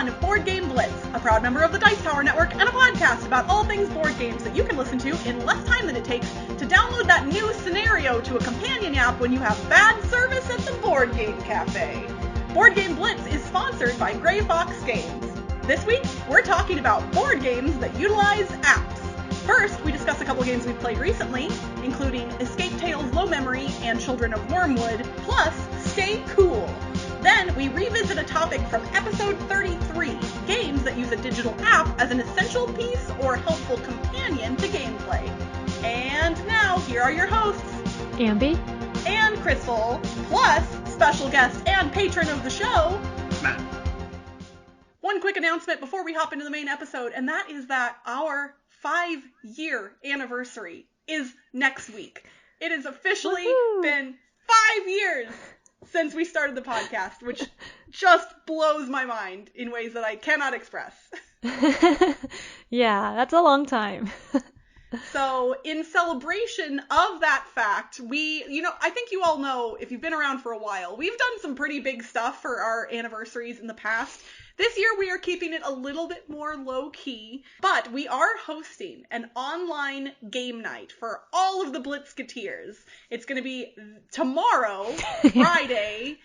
on Board Game Blitz, a proud member of the Dice Tower Network and a podcast about all things board games that you can listen to in less time than it takes to download that new scenario to a companion app when you have bad service at the Board Game Cafe. Board Game Blitz is sponsored by Grey Fox Games. This week, we're talking about board games that utilize apps. First, we discuss a couple games we've played recently, including Escape Tales Low Memory and Children of Wyrmwood, plus Stay Cool. Then, we revisit a topic from episode 33, games that use a digital app as an essential piece or helpful companion to gameplay. And now, here are your hosts, Ambie and Crystal, plus special guest and patron of the show, Matt. One quick announcement before we hop into the main episode, and that is that our 5-year anniversary is next week. It has officially been 5 years since we started the podcast, which just blows my mind in ways that I cannot express. Yeah, that's a long time. So, in celebration of that fact, I think you all know, if you've been around for a while, we've done some pretty big stuff for our anniversaries in the past. This year, we are keeping it a little bit more low-key, but we are hosting an online game night for all of the Blitzketeers. It's going to be tomorrow, Friday,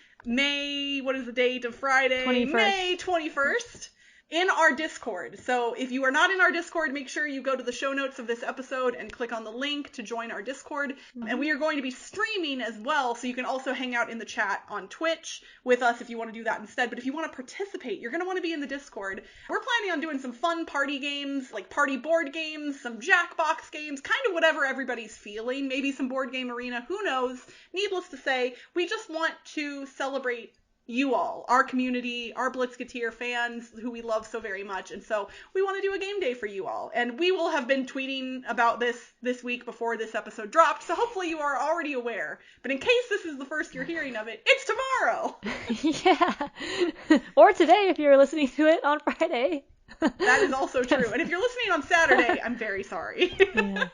what is the date of Friday? 21st. May 21st. In our Discord. So if you are not in our Discord, make sure you go to the show notes of this episode and click on the link to join our Discord. Mm-hmm. And we are going to be streaming as well, so you can also hang out in the chat on Twitch with us if you want to do that instead. But if you want to participate, you're going to want to be in the Discord. We're planning on doing some fun party games, like party board games, some Jackbox games, kind of whatever everybody's feeling. Maybe some board game arena, who knows? Needless to say, we just want to celebrate you all, our community, our Blitzketeer fans who we love so very much. And so we want to do a game day for you all. And we will have been tweeting about this week before this episode dropped. So hopefully you are already aware. But in case this is the first you're hearing of it, it's tomorrow. Yeah. Or today if you're listening to it on Friday. That is also true. And if you're listening on Saturday, I'm very sorry. Yeah.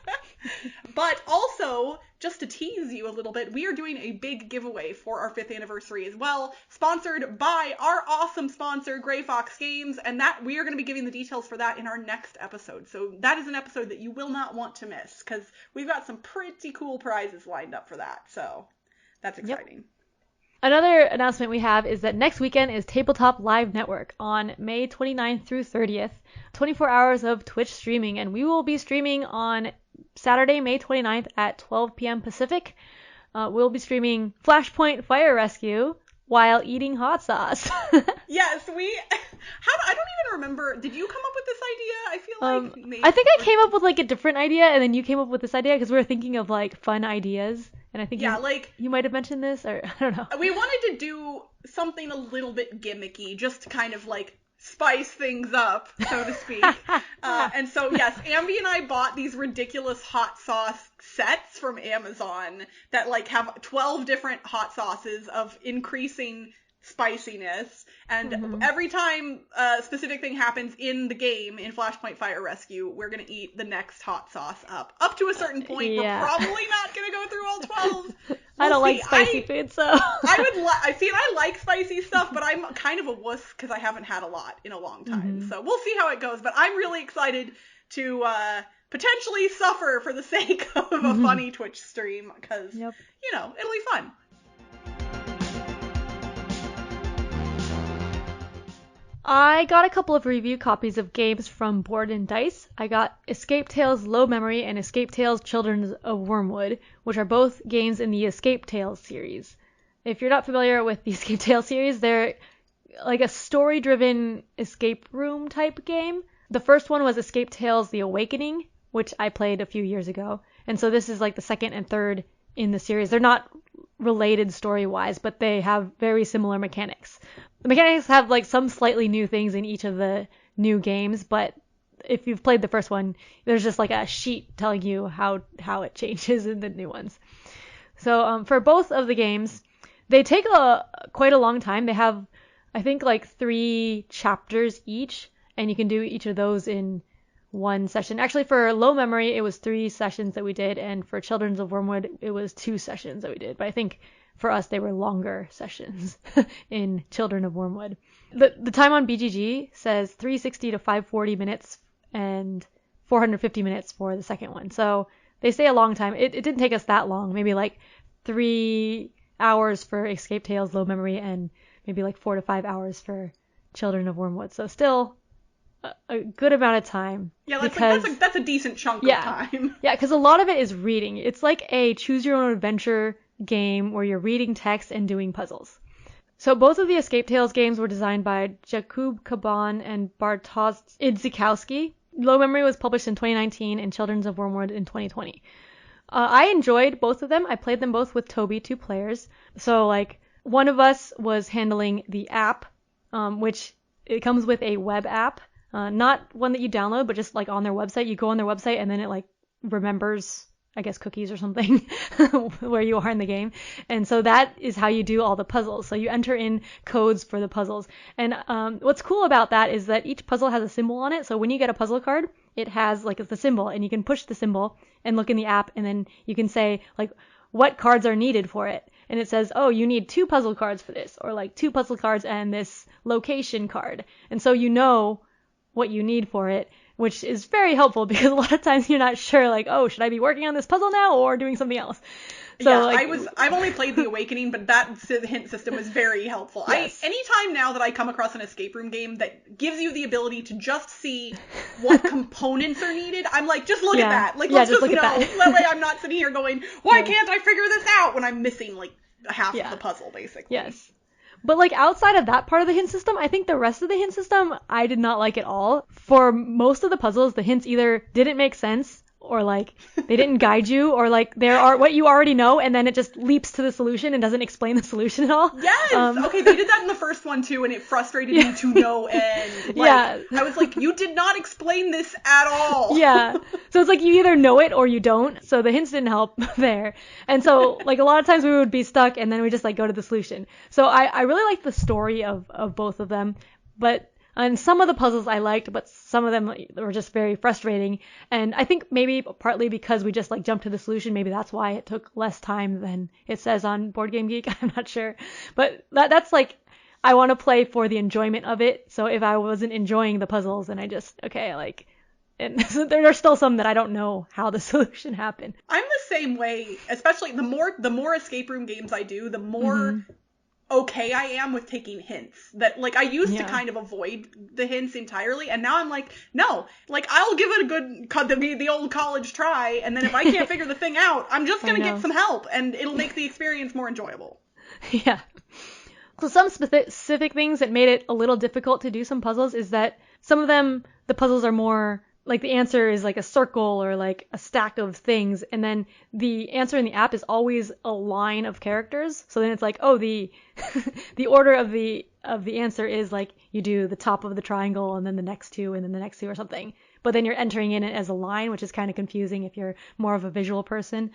But also, just to tease you a little bit, we are doing a big giveaway for our 5th anniversary as well, sponsored by our awesome sponsor, Grey Fox Games, and that we are going to be giving the details for that in our next episode. So that is an episode that you will not want to miss, because we've got some pretty cool prizes lined up for that. So that's exciting. Yep. Another announcement we have is that next weekend is Tabletop Live Network on May 29th through 30th, 24 hours of Twitch streaming, and we will be streaming on Saturday, May 29th at 12 p.m. Pacific. We'll be streaming Flashpoint Fire Rescue while eating hot sauce. Yes, I don't even remember. Did you come up with this idea? I feel like maybe. I think I came up with like a different idea, and then you came up with this idea because we were thinking of like fun ideas. And I think you might have mentioned this, or I don't know. We wanted to do something a little bit gimmicky, just to kind of like spice things up, so to speak. And so, yes, Ambie and I bought these ridiculous hot sauce sets from Amazon that like have 12 different hot sauces of increasing spiciness, and every time a specific thing happens in the game in Flashpoint Fire Rescue, we're gonna eat the next hot sauce up to a certain point. Yeah. We're probably not gonna go through all 12. I don't like spicy food, so I like spicy stuff, but I'm kind of a wuss because I haven't had a lot in a long time. So we'll see how it goes, but I'm really excited to potentially suffer for the sake of a funny Twitch stream, because it'll be fun. I got a couple of review copies of games from Board and Dice. I got Escape Tales Low Memory and Escape Tales Children of Wyrmwood, which are both games in the Escape Tales series. If you're not familiar with the Escape Tales series, they're like a story-driven escape room type game. The first one was Escape Tales The Awakening, which I played a few years ago. And so this is like the second and third in the series. They're not related story-wise, but they have very similar mechanics. The mechanics have like some slightly new things in each of the new games, but if you've played the first one, there's just like a sheet telling you how it changes in the new ones. So for both of the games, they take quite a long time. They have, I think, like 3 chapters each, and you can do each of those in one session. Actually, for Low Memory, it was 3 sessions that we did, and for Children of Wyrmwood, it was 2 sessions that we did. But I think for us, they were longer sessions in Children of Wyrmwood. The time on BGG says 360 to 540 minutes and 450 minutes for the second one. So they say a long time. It didn't take us that long, maybe like 3 hours for Escape Tales Low Memory and maybe like 4 to 5 hours for Children of Wyrmwood. So still a good amount of time. Yeah, that's a decent chunk of time. Yeah, because a lot of it is reading. It's like a choose your own adventure game where you're reading text and doing puzzles. So both of the Escape Tales games were designed by Jakub Kaban and Bartosz Idzikowski. Low Memory was published in 2019 and Children of Wyrmwood in 2020. I enjoyed both of them. I played them both with Toby, 2 players. So like one of us was handling the app, which it comes with a web app. Not one that you download, but just like on their website. You go on their website and then it like remembers, I guess, cookies or something where you are in the game. And so that is how you do all the puzzles. So you enter in codes for the puzzles. And what's cool about that is that each puzzle has a symbol on it. So when you get a puzzle card, it has like the symbol and you can push the symbol and look in the app and then you can say like what cards are needed for it. And it says, oh, you need 2 puzzle cards for this, or like 2 puzzle cards and this location card. And so you know what you need for it, which is very helpful because a lot of times you're not sure, like, oh, should I be working on this puzzle now or doing something else? So, yeah, like, I've only played The Awakening, but that hint system is very helpful. Yes. Anytime now that I come across an escape room game that gives you the ability to just see what components are needed, I'm like, just look at that. Like, let's just know. That way I'm not sitting here going, why can't I figure this out when I'm missing, like, half of the puzzle, basically. Yes. But like outside of that part of the hint system, I think the rest of the hint system I did not like at all. For most of the puzzles, the hints either didn't make sense or like they didn't guide you, or like there are what you already know and then it just leaps to the solution and doesn't explain the solution at all. Yes. Okay, they did that in the first one too and it frustrated me to no end. Like, I was like, you did not explain this at all. Yeah. So it's like you either know it or you don't. So the hints didn't help there. And so like a lot of times we would be stuck and then we just like go to the solution. So I really like the story of both of them, and some of the puzzles I liked, but some of them were just very frustrating. And I think maybe partly because we just like jumped to the solution, maybe that's why it took less time than it says on Board Game Geek. I'm not sure. But that's like, I want to play for the enjoyment of it. So if I wasn't enjoying the puzzles, then I just, and there are still some that I don't know how the solution happened. I'm the same way, especially the more escape room games I do, the more okay I am with taking hints. That like I used to kind of avoid the hints entirely, and now I'm like, no, like I'll give it a good the old college try, and then if I can't figure the thing out, I'm just gonna get some help, and it'll make the experience more enjoyable. Yeah. So some specific things that made it a little difficult to do some puzzles is that some of them, the puzzles are more like the answer is like a circle or like a stack of things, and then the answer in the app is always a line of characters. So then it's like, oh, the order of the answer is like you do the top of the triangle and then the next 2 and then the next 2 or something. But then you're entering in it as a line, which is kind of confusing if you're more of a visual person.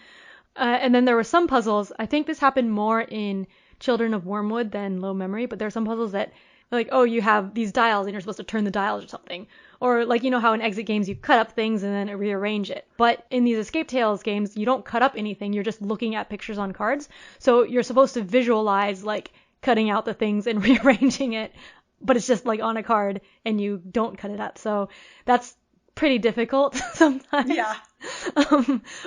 And then there were some puzzles. I think this happened more in Children of Wyrmwood than Low Memory, but there are some puzzles that like, oh, you have these dials and you're supposed to turn the dials or something. Or like, you know how in exit games you cut up things and then rearrange it. But in these Escape Tales games, you don't cut up anything. You're just looking at pictures on cards. So you're supposed to visualize like cutting out the things and rearranging it. But it's just like on a card and you don't cut it up. So that's pretty difficult sometimes. Yeah.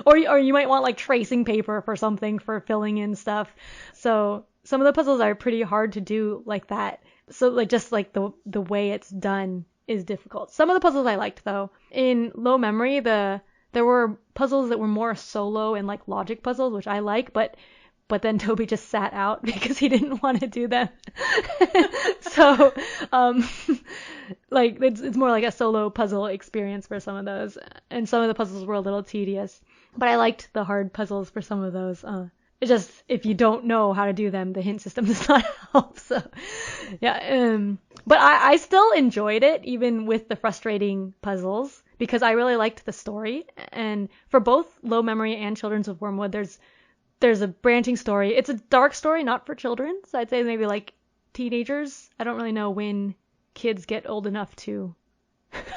Or you might want like tracing paper for something for filling in stuff. So some of the puzzles are pretty hard to do like that. So like just like the way it's done is difficult. Some of the puzzles I liked though. In Low Memory, there were puzzles that were more solo and like logic puzzles, which I like, but then Toby just sat out because he didn't want to do them. So like it's more like a solo puzzle experience for some of those, and some of the puzzles were a little tedious. But I liked the hard puzzles for some of those. It's just, if you don't know how to do them, the hint system does not help. So, yeah. But I still enjoyed it, even with the frustrating puzzles, because I really liked the story. And for both Low Memory and Children of Wyrmwood, there's a branching story. It's a dark story, not for children. So I'd say maybe like teenagers. I don't really know when kids get old enough to,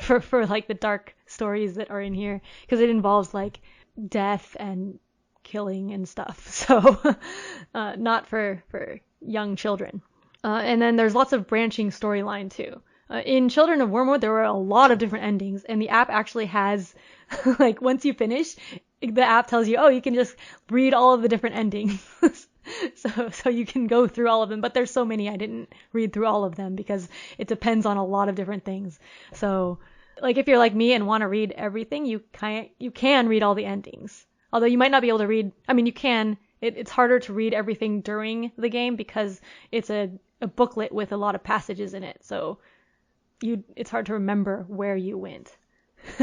for like the dark stories that are in here, because it involves like death and killing and stuff. So not for young children. And then there's lots of branching storyline too. In Children of Wyrmwood, there were a lot of different endings, and the app actually has, like, once you finish, the app tells you, oh, you can just read all of the different endings. So you can go through all of them, but there's so many I didn't read through all of them because it depends on a lot of different things. So, like, if you're like me and want to read everything, you can read all the endings. Although you might not be able to read, I mean, you can. It's harder to read everything during the game because it's a booklet with a lot of passages in it. So it's hard to remember where you went.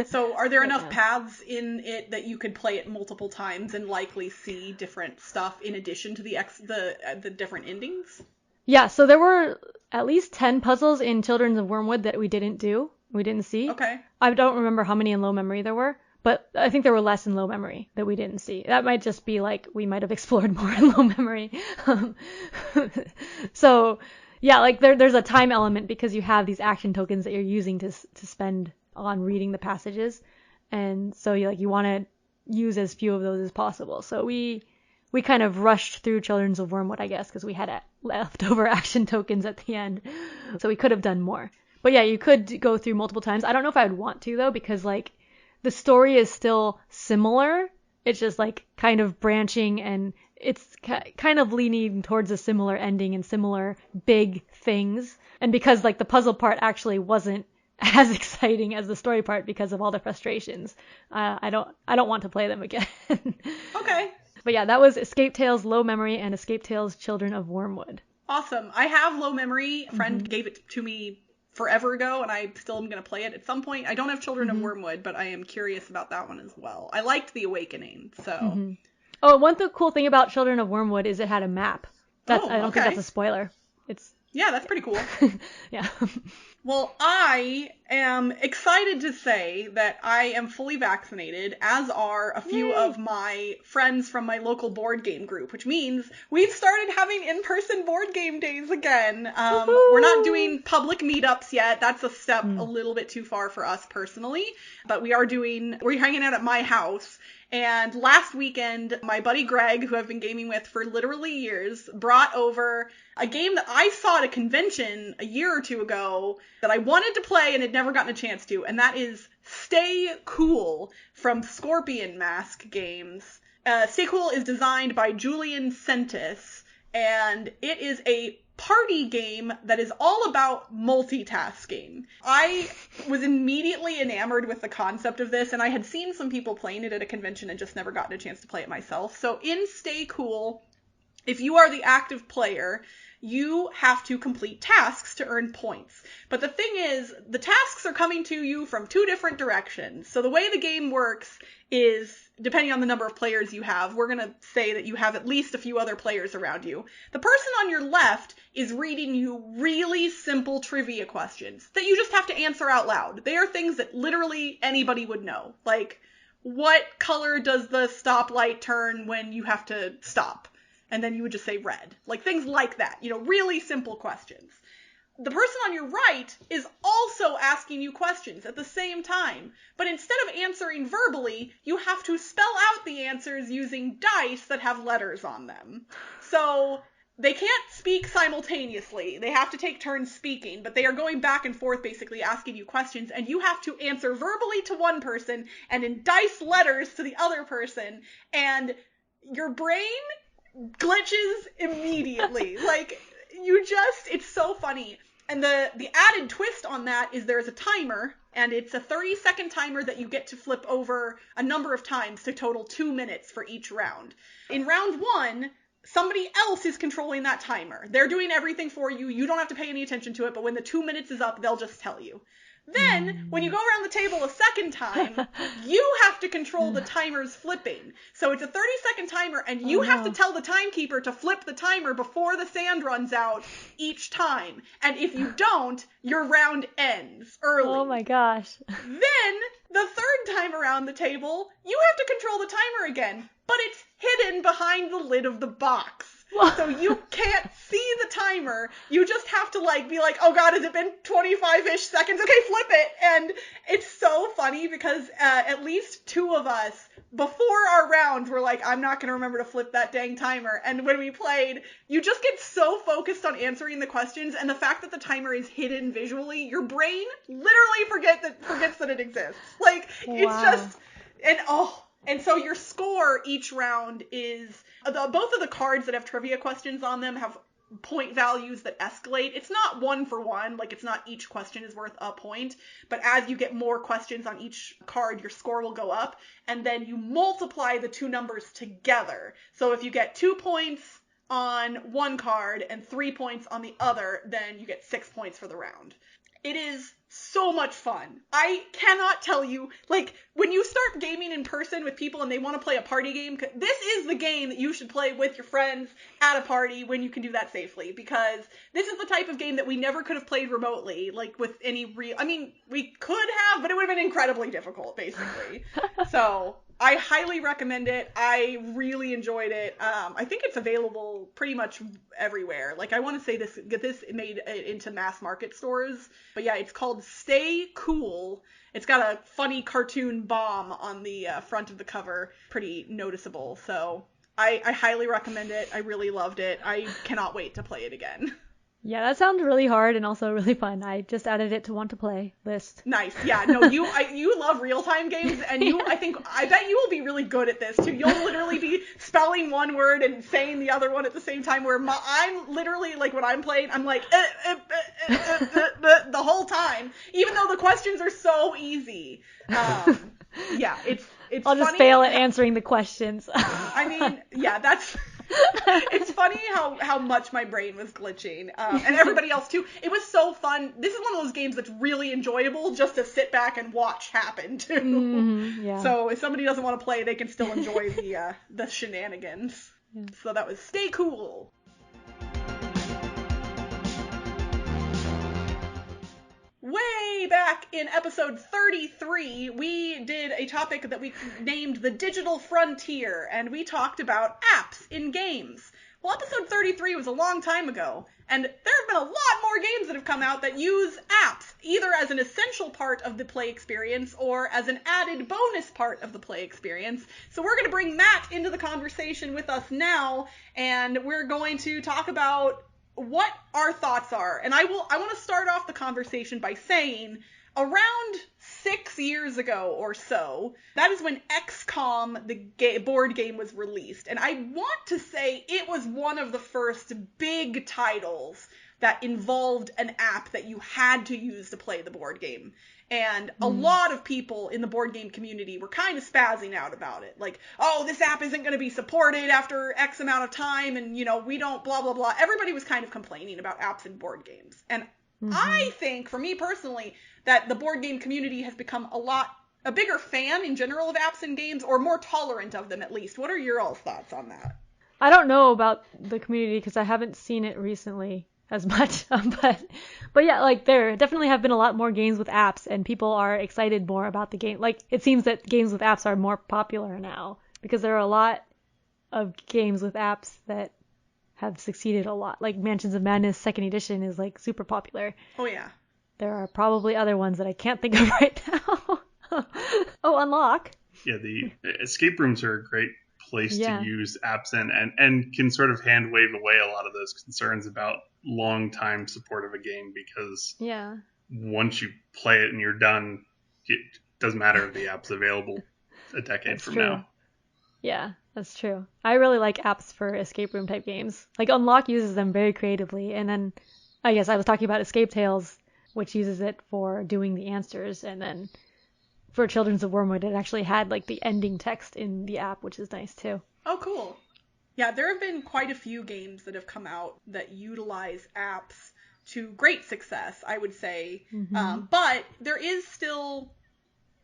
So are there enough paths in it that you could play it multiple times and likely see different stuff in addition to the different endings? Yeah, so there were at least 10 puzzles in Children of Wyrmwood that we didn't see. Okay. I don't remember how many in low memory there were, but I think there were less in low memory that we didn't see. That might just be like we might have explored more in low memory. So yeah, like there's a time element because you have these action tokens that you're using to spend on reading the passages, and so you want to use as few of those as possible. So we kind of rushed through Children of Wyrmwood, I guess, because we had leftover action tokens at the end, so we could have done more. But yeah, you could go through multiple times. I don't know if I would want to though, because like the story is still similar. It's just like kind of branching, and it's kind of leaning towards a similar ending and similar big things. And because like the puzzle part actually wasn't as exciting as the story part because of all the frustrations, I don't want to play them again. Okay. But yeah, that was Escape Tales Low Memory and Escape Tales Children of Wyrmwood. Awesome. I have Low Memory. A friend gave it to me forever ago, and I still am going to play it at some point. I don't have Children of Wyrmwood, but I am curious about that one as well. I liked The Awakening, so. Oh, one cool thing about Children of Wyrmwood is it had a map. I don't think that's a spoiler. Yeah, that's pretty cool. Yeah. Well, I am excited to say that I am fully vaccinated, as are a few of my friends from my local board game group, which means we've started having in-person board game days again. We're not doing public meetups yet. That's a step a little bit too far for us personally, but we're hanging out at my house. And last weekend, my buddy Greg, who I've been gaming with for literally years, brought over a game that I saw at a convention a year or two ago that I wanted to play and had never gotten a chance to, and that is Stay Cool from Scorpion Mask Games. Stay Cool is designed by Julian Sentis, and it is a party game that is all about multitasking. I was immediately enamored with the concept of this, and I had seen some people playing it at a convention and just never gotten a chance to play it myself. So in Stay Cool, if you are the active player, you have to complete tasks to earn points. But the thing is, the tasks are coming to you from two different directions. So the way the game works is, depending on the number of players you have, we're going to say that you have at least a few other players around you. The person on your left is reading you really simple trivia questions that you just have to answer out loud. They are things that literally anybody would know. Like, what color does the stoplight turn when you have to stop? And then you would just say red. Like, things like that. Really simple questions. The person on your right is also asking you questions at the same time. But instead of answering verbally, you have to spell out the answers using dice that have letters on them. So they can't speak simultaneously. They have to take turns speaking, but they are going back and forth basically asking you questions, and you have to answer verbally to one person and in dice letters to the other person. And your brain glitches immediately. Like, it's so funny. And the added twist on that is there's a timer, and it's a 30-second timer that you get to flip over a number of times to total 2 minutes for each round. In round 1, somebody else is controlling that timer. They're doing everything for you. You don't have to pay any attention to it, but when the 2 minutes is up, they'll just tell you. Then, when you go around the table a second time, you have to control the timer's flipping. So it's a 30-second timer, and you have to tell the timekeeper to flip the timer before the sand runs out each time. And if you don't, your round ends early. Oh my gosh. Then, the third time around the table, you have to control the timer again, but it's hidden behind the lid of the box. So you can't see the timer. You just have to like be like, oh god, has it been 25-ish seconds? Okay, flip it. And it's so funny because at least two of us before our rounds were like, I'm not going to remember to flip that dang timer. And when we played, you just get so focused on answering the questions, and the fact that the timer is hidden visually, your brain literally forgets that it exists. Like, it's just, and so your score each round is, both of the cards that have trivia questions on them have point values that escalate. It's not 1 for 1, like it's not each question is worth a point, but as you get more questions on each card, your score will go up, and then you multiply the two numbers together. So if you get 2 points on one card and 3 points on the other, then you get 6 points for the round. It is so much fun. I cannot tell you, like, when you start gaming in person with people and they want to play a party game, this is the game that you should play with your friends at a party when you can do that safely, because this is the type of game that we never could have played remotely, like, with any real, I mean, we could have, but it would have been incredibly difficult, basically. So, I highly recommend it. I really enjoyed it. I think it's available pretty much everywhere. Like, I want to say this made it into mass market stores. But yeah, it's called Stay Cool. It's got a funny cartoon bomb on the front of the cover. Pretty noticeable. So I highly recommend it. I really loved it. I cannot wait to play it again. Yeah, that sounds really hard and also really fun. I just added it to want to play list. Nice. Yeah, no, you love real-time games, and I bet you will be really good at this too. You'll literally be spelling one word and saying the other one at the same time, where I'm literally, like, when I'm playing, I'm like, the whole time, even though the questions are so easy. Yeah, it's I'll just funny. fail at answering the questions. I mean, yeah, that's... It's funny how much my brain was glitching, and everybody else too. It was so fun. This is one of those games that's really enjoyable just to sit back and watch happen too. Yeah. So if somebody doesn't want to play, they can still enjoy the shenanigans. Yeah. So that was Stay Cool. Way back in episode 33, we did a topic that we named the Digital Frontier, and we talked about apps in games. Well, episode 33 was a long time ago, and there have been a lot more games that have come out that use apps, either as an essential part of the play experience or as an added bonus part of the play experience. So we're going to bring Matt into the conversation with us now, and we're going to talk about what our thoughts are. And I want to start off the conversation by saying, around 6 years ago or so, that is when XCOM, the board game, was released. And I want to say it was one of the first big titles that involved an app that you had to use to play the board game. And a lot of people in the board game community were kind of spazzing out about it. Like, oh, this app isn't going to be supported after X amount of time, and, you know, we don't blah, blah, blah. Everybody was kind of complaining about apps in board games. And I think, for me personally, that the board game community has become a bigger fan in general of apps in games, or more tolerant of them at least. What are your all's thoughts on that? I don't know about the community because I haven't seen it recently as much, but yeah, like, there definitely have been a lot more games with apps, and people are excited more about the game. Like, it seems that games with apps are more popular now because there are a lot of games with apps that have succeeded a lot. Like, Mansions of Madness 2nd edition is, like, super popular. Oh yeah. There are probably other ones that I can't think of right now. Oh, Unlock. Yeah, the escape rooms are a great place to use apps in, and can sort of hand wave away a lot of those concerns about long time support of a game, because once you play it and you're done, it doesn't matter if the app's available a decade from now. Yeah, that's true. I really like apps for escape room type games. Like, Unlock uses them very creatively, and then I guess I was talking about Escape Tales, which uses it for doing the answers, and then for Children's of Wyrmwood, it actually had, like, the ending text in the app, which is nice too. Oh, cool. Yeah, there have been quite a few games that have come out that utilize apps to great success, I would say. But there is still,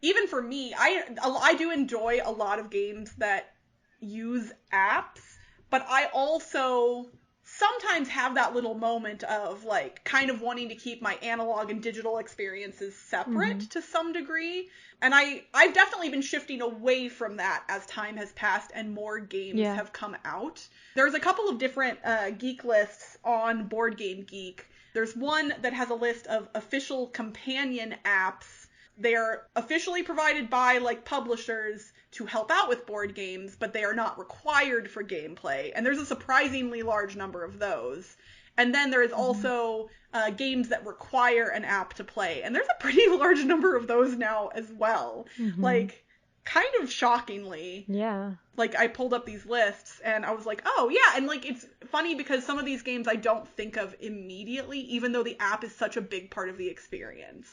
even for me, I do enjoy a lot of games that use apps, but I also sometimes have that little moment of like kind of wanting to keep my analog and digital experiences separate to some degree. And I've definitely been shifting away from that as time has passed and more games have come out. There's a couple of different geek lists on Board Game Geek. There's one that has a list of official companion apps. They are officially provided by like publishers to help out with board games, but they are not required for gameplay. And there's a surprisingly large number of those. And then there is also games that require an app to play. And there's a pretty large number of those now as well. Like, kind of shockingly. Yeah. Like, I pulled up these lists and I was like, oh, yeah. And, like, it's funny because some of these games I don't think of immediately, even though the app is such a big part of the experience.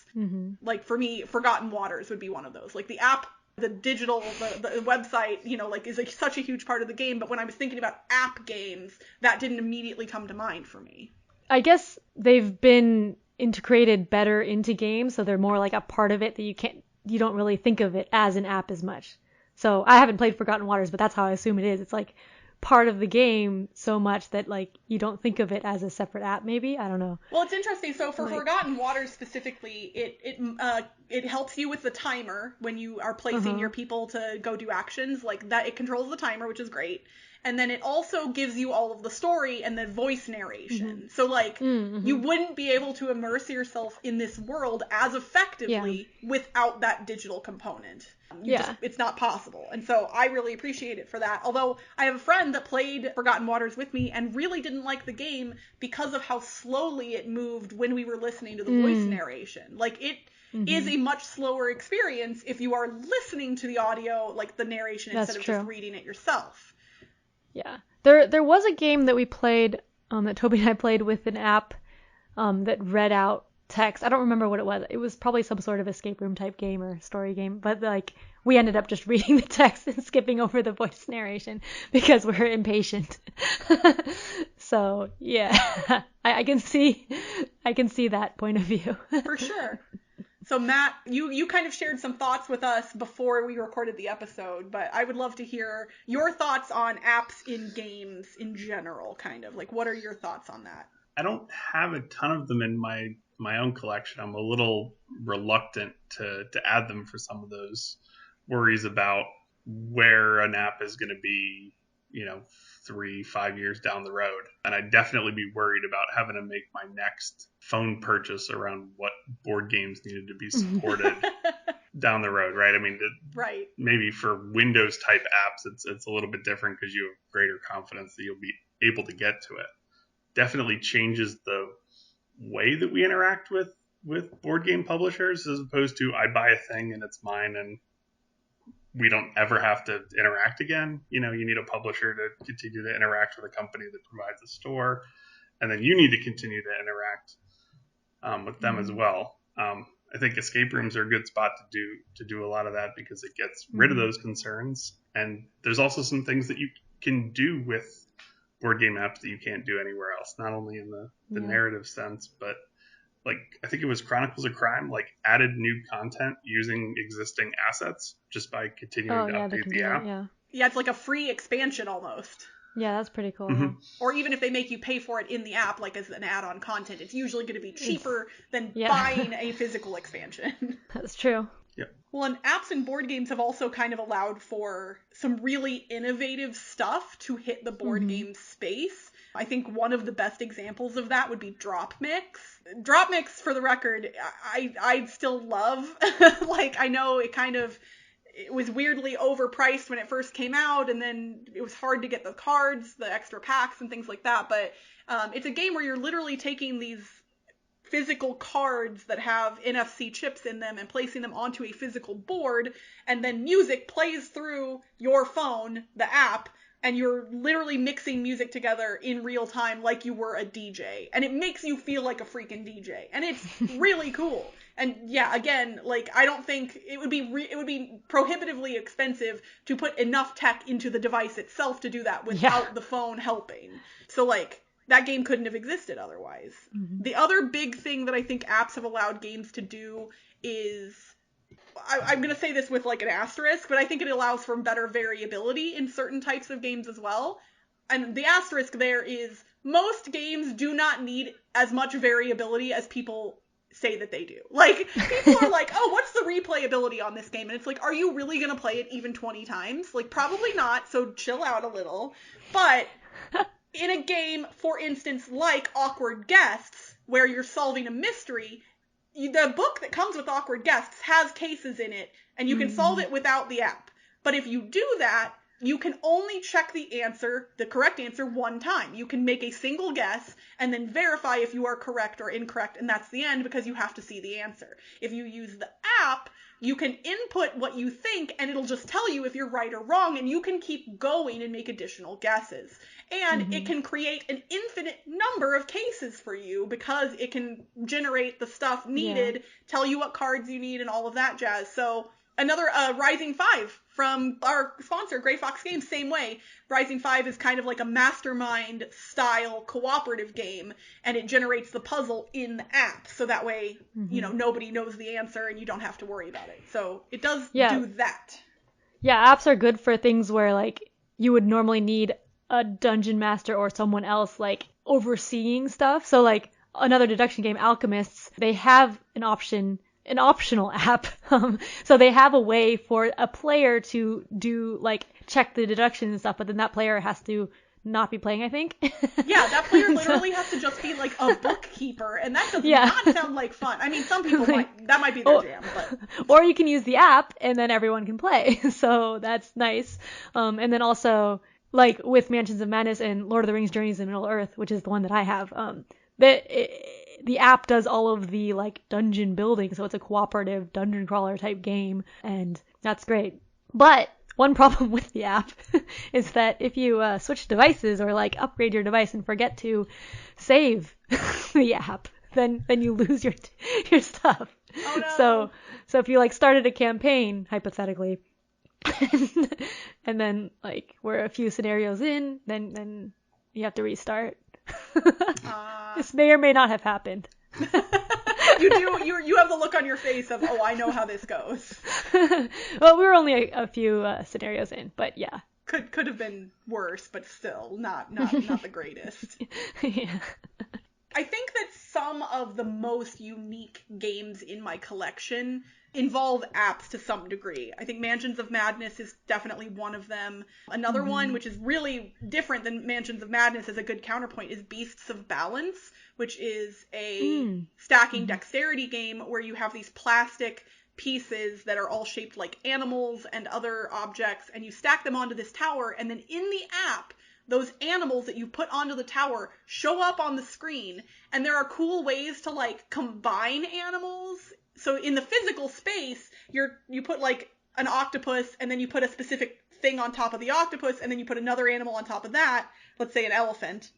Like, for me, Forgotten Waters would be one of those. Like, the app, the digital, the website, you know, like, is like such a huge part of the game. But when I was thinking about app games, that didn't immediately come to mind for me. I guess they've been integrated better into games, so they're more like a part of it that you don't really think of it as an app as much. So I haven't played Forgotten Waters, but that's how I assume it is. It's like part of the game so much that like you don't think of it as a separate app maybe. I don't know. Well, it's interesting. So for Forgotten Waters specifically, it helps you with the timer when you are placing your people to go do actions. Like that, it controls the timer, which is great. And then it also gives you all of the story and the voice narration. So, like, you wouldn't be able to immerse yourself in this world as effectively without that digital component. It's not possible. And so I really appreciate it for that. Although I have a friend that played Forgotten Waters with me and really didn't like the game because of how slowly it moved when we were listening to the voice narration. Like, it is a much slower experience if you are listening to the audio, like the narration, instead of just reading it yourself. Yeah. There was a game that we played, that Toby and I played with an app that read out text. I don't remember what it was. It was probably some sort of escape room type game or story game, but like we ended up just reading the text and skipping over the voice narration because we're impatient. So yeah, I can see that point of view. For sure. So Matt, you kind of shared some thoughts with us before we recorded the episode, but I would love to hear your thoughts on apps in games in general, kind of. Like, what are your thoughts on that? I don't have a ton of them in my own collection. I'm a little reluctant to add them for some of those worries about where an app is going to be, 3-5 years down the road. And I'd definitely be worried about having to make my next phone purchase around what board games needed to be supported down the road, right? I mean, maybe for Windows type apps, it's a little bit different because you have greater confidence that you'll be able to get to it. Definitely changes the way that we interact with board game publishers as opposed to I buy a thing and it's mine and we don't ever have to interact again. You need a publisher to continue to interact with a company that provides a store, and then you need to continue to interact with them as well. I think escape rooms are a good spot to do a lot of that because it gets rid of those concerns. And there's also some things that you can do with board game apps that you can't do anywhere else, not only in the narrative sense, but like I think it was Chronicles of Crime, like added new content using existing assets just by continuing to update the app. Yeah, it's like a free expansion almost. Yeah, that's pretty cool. Yeah. Or even if they make you pay for it in the app, like as an add-on content, it's usually going to be cheaper than buying a physical expansion. That's true. Yeah. Well, and apps and board games have also kind of allowed for some really innovative stuff to hit the board game space. I think one of the best examples of that would be DropMix. DropMix, for the record, I still love. Like, I know it was weirdly overpriced when it first came out, and then it was hard to get the cards, the extra packs, and things like that. But it's a game where you're literally taking these physical cards that have NFC chips in them and placing them onto a physical board, and then music plays through your phone, the app, and you're literally mixing music together in real time like you were a DJ. And it makes you feel like a freaking DJ. And it's really cool. And yeah, again, like, I don't think it would be prohibitively expensive to put enough tech into the device itself to do that without the phone helping. So, like, that game couldn't have existed otherwise. The other big thing that I think apps have allowed games to do is, I'm going to say this with like an asterisk, but I think it allows for better variability in certain types of games as well. and the asterisk there is most games do not need as much variability as people say that they do. Like, people are like, oh, what's the replayability on this game? And it's like, are you really going to play it even 20 times? Like, probably not, so chill out a little. But in a game, for instance, like Awkward Guests, where you're solving a mystery, the book that comes with Awkward Guests has cases in it, and you can solve it without the app. But if you do that, you can only check the correct answer one time. You can make a single guess and then verify if you are correct or incorrect, and that's the end because you have to see the answer. If you use the app, you can input what you think, and it'll just tell you if you're right or wrong, and you can keep going and make additional guesses. And it can create an infinite number of cases for you because it can generate the stuff needed, tell you what cards you need, and all of that jazz. So another Rising 5 from our sponsor, Grey Fox Games, same way. Rising 5 is kind of like a mastermind style cooperative game, and it generates the puzzle in the app. So that way, you know, nobody knows the answer and you don't have to worry about it. So it does do that. Yeah, apps are good for things where, like, you would normally need a dungeon master or someone else, like, overseeing stuff. So, like, another deduction game, Alchemists, they have an optional app. So they have a way for a player to do, like, check the deductions and stuff, but then that player has to not be playing, I think. Yeah, that player literally has to just be, like, a bookkeeper, and that does not sound like fun. I mean, some people that might be their jam, but... Or you can use the app, and then everyone can play, so that's nice. And then also, like, with Mansions of Madness and Lord of the Rings Journeys in Middle-earth, which is the one that I have, the app does all of the, like, dungeon building, so it's a cooperative dungeon crawler type game, and that's great. But one problem with the app is that if you switch devices or, like, upgrade your device and forget to save the app, then you lose your stuff. Oh, no. So if you, like, started a campaign, hypothetically, and then, like, we're a few scenarios in, then you have to restart. This may or may not have happened. You have the look on your face of, oh, I know how this goes. Well, we were only a few scenarios in, but yeah. Could have been worse, but still not the greatest. Yeah. I think that some of the most unique games in my collection involve apps to some degree. I think Mansions of Madness is definitely one of them. Another one, which is really different than Mansions of Madness as a good counterpoint, is Beasts of Balance, which is a stacking dexterity game where you have these plastic pieces that are all shaped like animals and other objects, and you stack them onto this tower, and then in the app, those animals that you put onto the tower show up on the screen, and there are cool ways to, like, combine animals. So in the physical space, you put, like, an octopus, and then you put a specific thing on top of the octopus, and then you put another animal on top of that, let's say an elephant.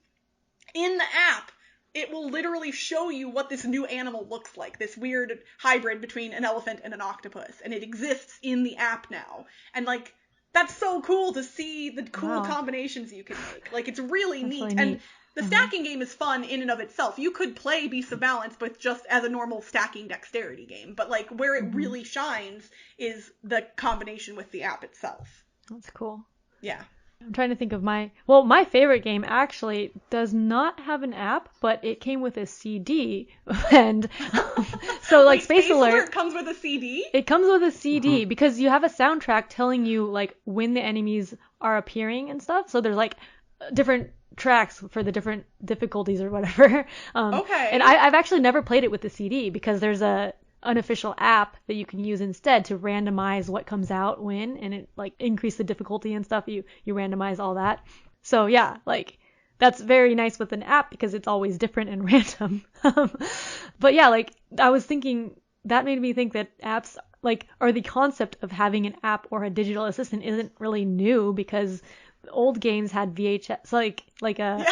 In the app, it will literally show you what this new animal looks like, this weird hybrid between an elephant and an octopus, and it exists in the app now. And, like, that's so cool to see the cool combinations you can make. Like, it's really neat. Really and neat. the stacking game is fun in and of itself. You could play Beasts of Balance, but just as a normal stacking dexterity game. But, like, where it really shines is the combination with the app itself. That's cool. Yeah. I'm trying to think of my favorite game actually does not have an app, but it came with a CD. And so, like, Space Alert comes with a CD? It comes with a CD because you have a soundtrack telling you, like, when the enemies are appearing and stuff. So there's, like, different tracks for the different difficulties or whatever. Okay. And I've actually never played it with the CD because there's a unofficial app that you can use instead to randomize what comes out when, and it, like, increase the difficulty and stuff. You randomize all that. So yeah, like, that's very nice with an app because it's always different and random. But yeah, like, I was thinking, that made me think that apps, like, or the concept of having an app or a digital assistant isn't really new because old games had VHS, like a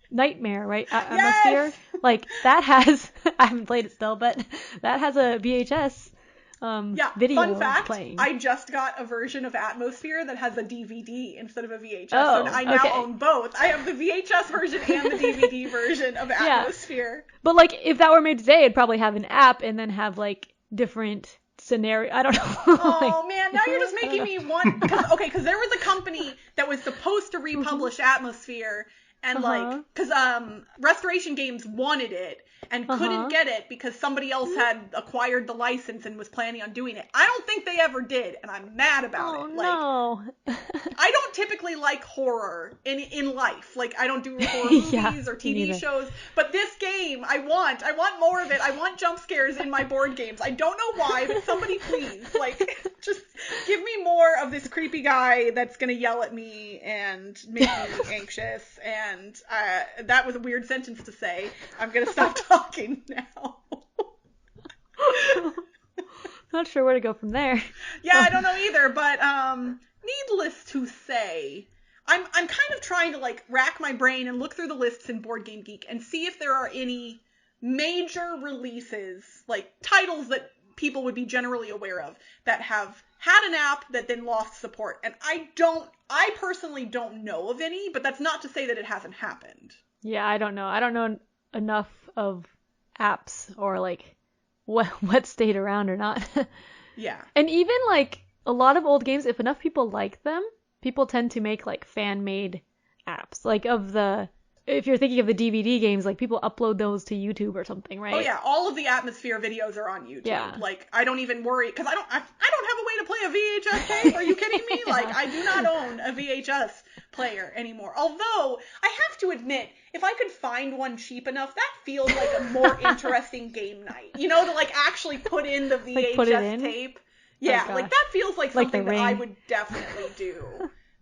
Nightmare, right? Atmosfear. Like, that has, I haven't played it still, but that has a VHS video fun fact, playing. I just got a version of Atmosfear that has a DVD instead of a VHS, so I now own both. I have the VHS version and the DVD version of Atmosfear. But, like, if that were made today, it'd probably have an app and then have, like, different scenario. I don't know. Oh man, now you're just making me want, because there was a company that was supposed to republish Atmosfear, and because Restoration Games wanted it and couldn't get it because somebody else had acquired the license and was planning on doing it. I don't think they ever did, and I'm mad about it. No. I don't typically like horror in life. Like, I don't do horror movies or TV shows, but this game, I want more of it. I want jump scares in my board games. I don't know why, but somebody please, just give me more of this creepy guy that's gonna yell at me and make me anxious. And that was a weird sentence to say. I'm gonna stop talking now. Not sure where to go from there. Yeah, I don't know either, but needless to say, I'm kind of trying to rack my brain and look through the lists in Board Game Geek and see if there are any major releases, titles that people would be generally aware of that have had an app that then lost support. And I personally don't know of any, but that's not to say that it hasn't happened. Yeah, I don't know. I don't know enough of apps or what stayed around or not. Yeah. And even a lot of old games, if enough people like them, people tend to make fan-made apps. If you're thinking of the DVD games, people upload those to YouTube or something, right? Oh yeah, all of the Atmosfear videos are on YouTube. Yeah. I don't even worry, because I don't have a way to play a VHS tape. Are you kidding me? I do not own a VHS player anymore. Although, I have to admit, if I could find one cheap enough, that feels like a more interesting game night. To actually put in the VHS tape. Yeah, that feels like something that I would definitely do.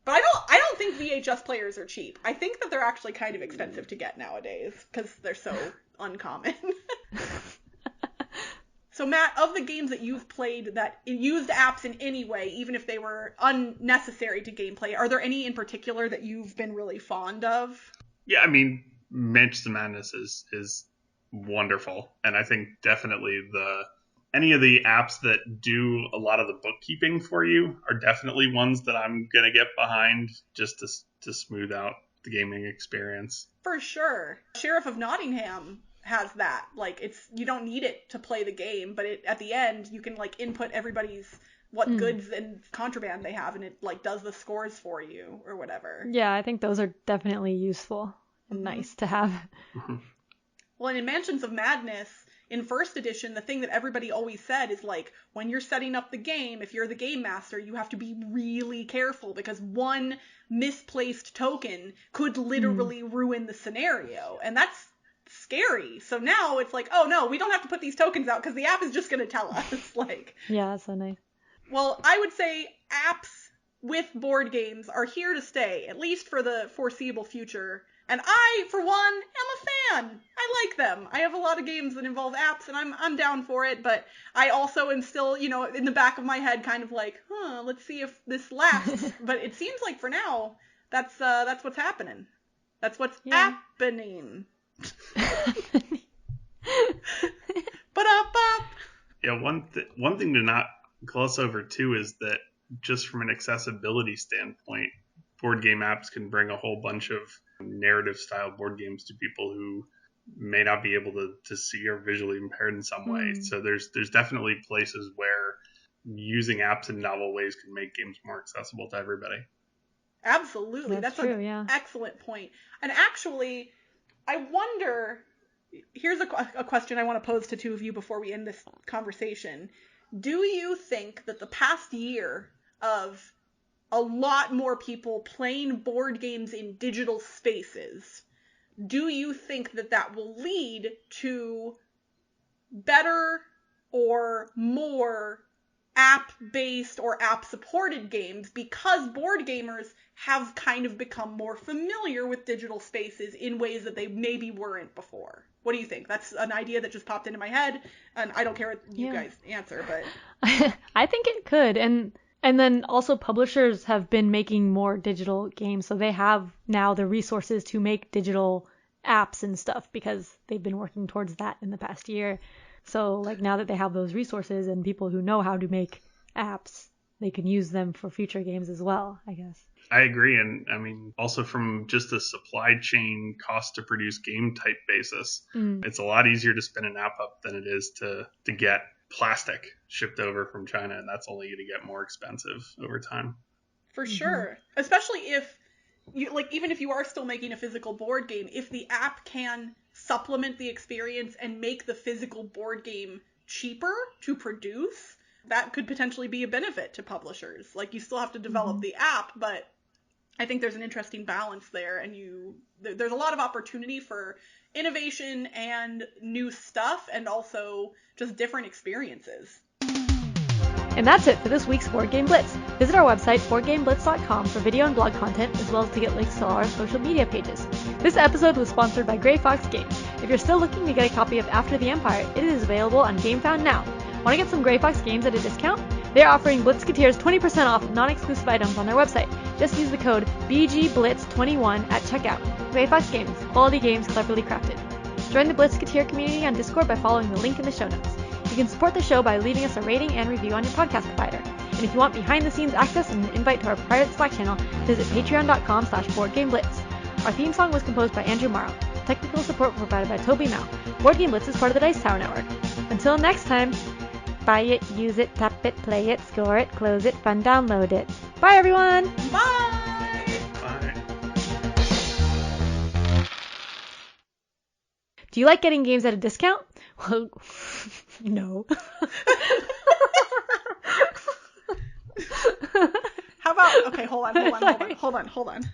But I don't think VHS players are cheap. I think that they're actually kind of expensive to get nowadays because they're so uncommon. So Matt, of the games that you've played that used apps in any way, even if they were unnecessary to gameplay, are there any in particular that you've been really fond of? Yeah, I mean, Mansions of Madness is wonderful, and I think definitely any of the apps that do a lot of the bookkeeping for you are definitely ones that I'm going to get behind just to smooth out the gaming experience. For sure. Sheriff of Nottingham has that. You don't need it to play the game, but at the end, you can input everybody's what goods and contraband they have, and it does the scores for you or whatever. Yeah, I think those are definitely useful and nice to have. Mm-hmm. Well, and in Mansions of Madness, in first edition, the thing that everybody always said is when you're setting up the game, if you're the game master, you have to be really careful because one misplaced token could literally ruin the scenario. And that's scary. So now it's oh no, we don't have to put these tokens out because the app is just going to tell us. Yeah, that's so nice. Well, I would say apps with board games are here to stay, at least for the foreseeable future. And I, for one, am a fan. I like them. I have a lot of games that involve apps, and I'm down for it. But I also am still, in the back of my head, kind of let's see if this lasts. But it seems like for now, that's what's happening. That's what's happening. Ba-da-ba. Yeah, one thing to not gloss over too is that just from an accessibility standpoint, board game apps can bring a whole bunch of narrative style board games to people who may not be able to see or visually impaired in some way. So there's definitely places where using apps in novel ways can make games more accessible to everybody. Absolutely. That's true, an excellent point. And actually, I wonder, here's a question I want to pose to two of you before we end this conversation. Do you think that the past year of a lot more people playing board games in digital spaces, do you think that will lead to better or more app-based or app-supported games because board gamers have kind of become more familiar with digital spaces in ways that they maybe weren't before? What do you think? That's an idea that just popped into my head, and I don't care what you guys answer, but... I think it could, and then also publishers have been making more digital games, so they have now the resources to make digital apps and stuff because they've been working towards that in the past year. So now that they have those resources and people who know how to make apps, they can use them for future games as well, I guess. I agree. And I mean, also from just a supply chain cost to produce game type basis, it's a lot easier to spin an app up than it is to get plastic shipped over from China, and that's only going to get more expensive over time. For sure. Especially if you, like, even if you are still making a physical board game, if the app can supplement the experience and make the physical board game cheaper to produce, that could potentially be a benefit to publishers. Like, you still have to develop the app, but I think there's an interesting balance there, and there's a lot of opportunity for innovation and new stuff, and also just different experiences. And that's it for this week's Board Game Blitz. Visit our website, boardgameblitz.com, for video and blog content, as well as to get links to all our social media pages. This episode was sponsored by Grey Fox Games. If you're still looking to get a copy of After the Empire, it is available on GameFound now. Want to get some Grey Fox games at a discount? They're offering Blitzketeers 20% off non-exclusive items on their website. Just use the code BGBLITZ21 at checkout. Grey Fox Games, quality games cleverly crafted. Join the Blitzketeer community on Discord by following the link in the show notes. You can support the show by leaving us a rating and review on your podcast provider. And if you want behind-the-scenes access and an invite to our private Slack channel, visit patreon.com/BoardGameBlitz. Our theme song was composed by Andrew Morrow. Technical support provided by Toby Mao. Board Game Blitz is part of the Dice Tower Network. Until next time, buy it, use it, tap it, play it, score it, close it, fun, download it. Bye, everyone! Bye! Bye. Do you like getting games at a discount? Well, no. How about, okay, hold on.